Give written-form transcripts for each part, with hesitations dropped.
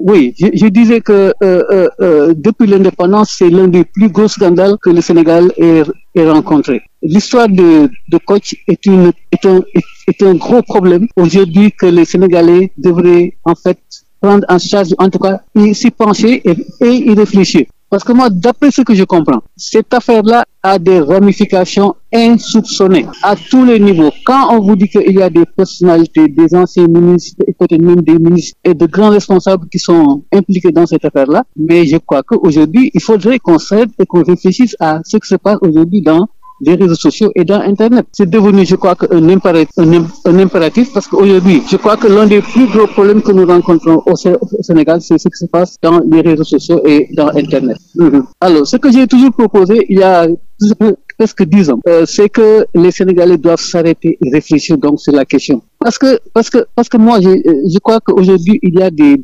Oui, je disais que depuis l'indépendance, c'est l'un des plus gros scandales que le Sénégal ait rencontré. L'histoire de Kocc est un gros problème aujourd'hui que les Sénégalais devraient en fait prendre en charge, en tout cas, s'y pencher et y réfléchir. Parce que moi, d'après ce que je comprends, cette affaire-là a des ramifications insoupçonnées à tous les niveaux. Quand on vous dit qu'il y a des personnalités, des anciens ministres, et peut-être même des ministres et de grands responsables qui sont impliqués dans cette affaire-là, mais je crois qu'aujourd'hui, il faudrait qu'on s'aide et qu'on réfléchisse à ce qui se passe aujourd'hui dans les réseaux sociaux et dans Internet. C'est devenu, je crois, un impératif parce qu'aujourd'hui, je crois que l'un des plus gros problèmes que nous rencontrons au Sénégal, c'est ce qui se passe dans les réseaux sociaux et dans Internet. Alors, ce que j'ai toujours proposé il y a presque 10 ans, c'est que les Sénégalais doivent s'arrêter et réfléchir donc sur la question. Parce que moi, je crois qu'aujourd'hui, il y a des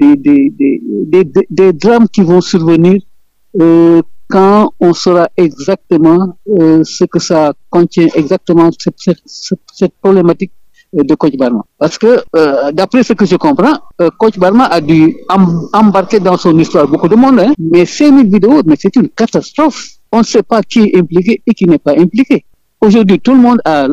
drames qui vont survenir quand on saura exactement ce que ça contient exactement cette problématique de Kocc Barma. Parce que d'après ce que je comprends, Kocc Barma a dû embarquer dans son histoire beaucoup de monde, hein, mais 5000 vidéos, mais c'est une catastrophe. On ne sait pas qui est impliqué et qui n'est pas impliqué. Aujourd'hui, tout le monde a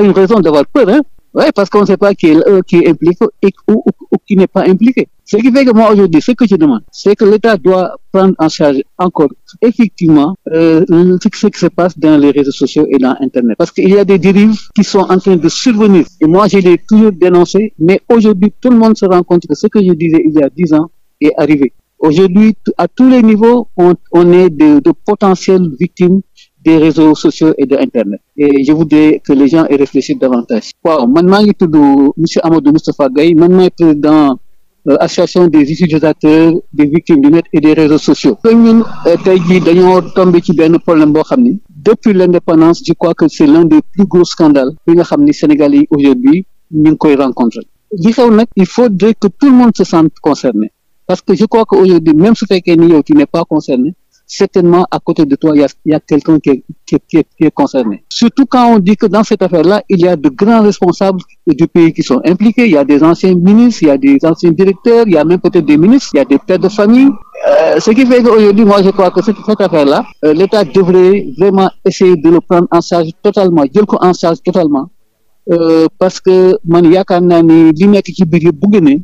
une raison d'avoir peur, hein. Ouais, parce qu'on ne sait pas qui est impliqué ou qui n'est pas impliqué. Ce qui fait que moi aujourd'hui, ce que je demande, c'est que l'État doit prendre en charge encore effectivement ce qui se passe dans les réseaux sociaux et dans Internet. Parce qu'il y a des dérives qui sont en train de survenir. Et moi, je l'ai toujours dénoncé, mais aujourd'hui, tout le monde se rend compte que ce que je disais il y a 10 ans est arrivé. Aujourd'hui, à tous les niveaux, on est de potentielles victimes des réseaux sociaux et de Internet. Et je voudrais que les gens y réfléchissent davantage. Waaw, man maa ngi tudd monsieur Amadou Moustapha Gaye, man maay président association des utilisateurs des victimes du net et des réseaux sociaux. Ñun tey jii dañoo tombé ci benn problème boo xam ni depuis l'indépendance, je crois que c'est l'un des plus gros scandales bi nga xam ni Sénégalais yi aujourd'hui ñu ngi koy rencontrer. Li xew nag, il faudrait que tout le monde se sente concerné. Parce que je crois qu'aujourd'hui, même su fekkee ni yow tu n'es pas concerné, certainement à côté de toi, il y a quelqu'un qui est concerné. Surtout quand on dit que dans cette affaire-là, il y a de grands responsables du pays qui sont impliqués. Il y a des anciens ministres, il y a des anciens directeurs, il y a même peut-être des ministres, il y a des pères de famille. Ce qui fait qu'aujourd'hui, moi, je crois que cette affaire-là, l'État devrait vraiment essayer de le prendre en charge totalement, jël ko en charge totalement, parce que man yaakaar naa ni li nekk ci biir yëpp bu gënee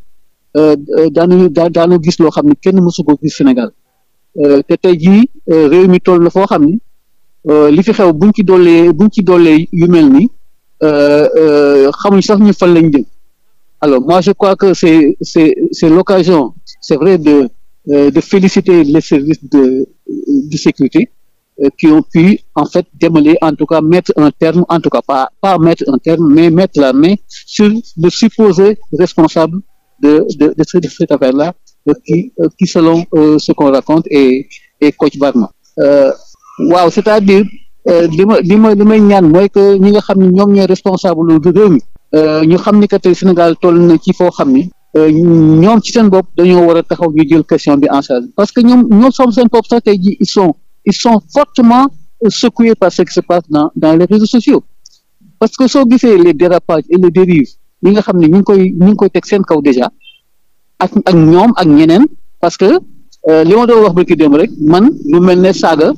daanu gis loo xam ne kenn mësu ko gis Sénégal. Te tey jii réew mi toll na foo xam ni li fi xew buñ ci dollee yu mel ni xamuñ sax ñu fan lañ jëm. Alors moi je crois que c'est l'occasion, c'est vrai de féliciter les services de sécurité qui ont pu en fait démêler, en tout cas mettre un terme, en tout cas pas mettre un terme, mais mettre la main sur le supposé responsable de cette affaire-là. Qui selon ce qu'on raconte est Kocc Barma. Waaw, c'est-à-dire li may ñaan mooy que ñi nga xam ne ñoom ñooy responsable de réew mi ñu xam ni que tey Sénégal toll na ci foo xam ni ñoom ci seen bopp dañoo war a taxaw ñu jël question bi en charge parce que ñoom seen bopp sax tey ji ils sont fortement secoués par ce qui se passe dans les réseaux sociaux parce que soo gisee les dérapages et les dérives ñi nga xam ne ñu ngi koy teg seen kaw déjà ak ñoom ak ñeneen parce que li ma doon wax barki démb rek man lu mel ne saaga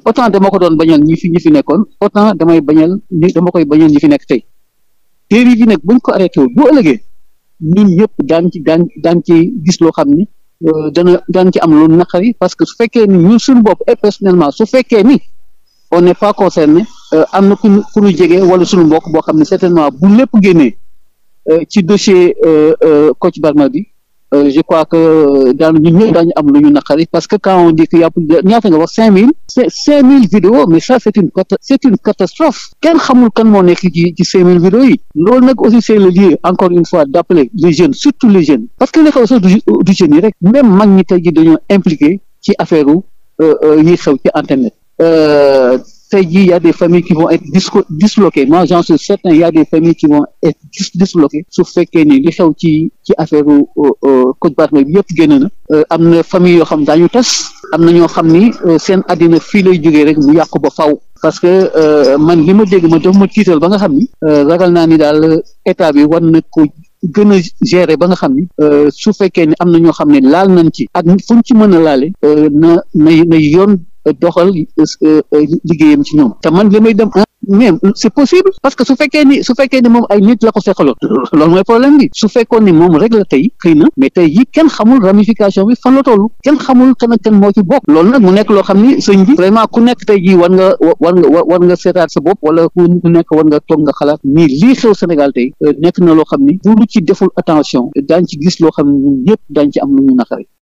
autant dama ko doon bañal ñi fi nekkoon autant dama koy bañal ñi fi nekk tey dérive yi nag buñ ko arrêté wu bu ëllëgee ñun ñëpp daan ci gis loo xam ni daan ci am lu naqari parce que su fekkee ni ñun suñu bopp et personnellement su fekkee ni on n'est pas concerné am na ku ñu jege wala suñu mbokk boo xam ne certainement bu lépp génnee ci dossier Kocc Barma bi je crois que ñun ñëpp daañu am lu ñu naqari parce que quand on dit qu'il y a ñaata nga wax 5000 vidéos, mais ça c'est une catastrophe. Kenn xamul kan moo nekk ci 5000 vidéos yi loolu nag aussi c'est le lieu encore une fois d'appeler les jeunes, surtout les jeunes, parce que li xew sax du jeunes yi rek même mag ñi tey ji dañoo impliqué ci affaire yi xew ci internet. Tey jii y a des familles qui vont être disloquées. Moi j'en suis certain, il y a des familles qui vont être disloquées su fekkee ni li xew ci affaire Kocc Barma bi yëpp génn na. Am na famille yoo xam daañu tas, am na ñoo xam ni seen àddina fii lay jógee rek mu yàqu ba faw parce que man li ma dégg ma def ma tiital ba nga xam ni ragal naa ni daal état bi war na ko gën a gérer ba nga xam ni su fekkee ne am na ñoo xam ne laal nañ ci ak fu ñu ci mën a laale na yoon doxal liggéeyam ci ñoom te man li may dem mais c'est possible parce que su fekkee ni moom ay nit la ko seqaloon loolu mooy problème bi su fekkoon ni moom rek la tey xëy na mais tey yi kenn xamul ramification bi fan la toll kenn xamul kan ak kan moo ci bokk loolu nag mu nekk loo xam ni sëñ bi vraiment ku nekk tey jii war nga seetaat sa bopp wala ku nekk war nga toog nga xalaat ni lii xew Sénégal tey nekk na loo xam ni bu lu ci deful attention daañ ci gis loo xam ne ñun ñëpp daañ ci am lu ñu naqari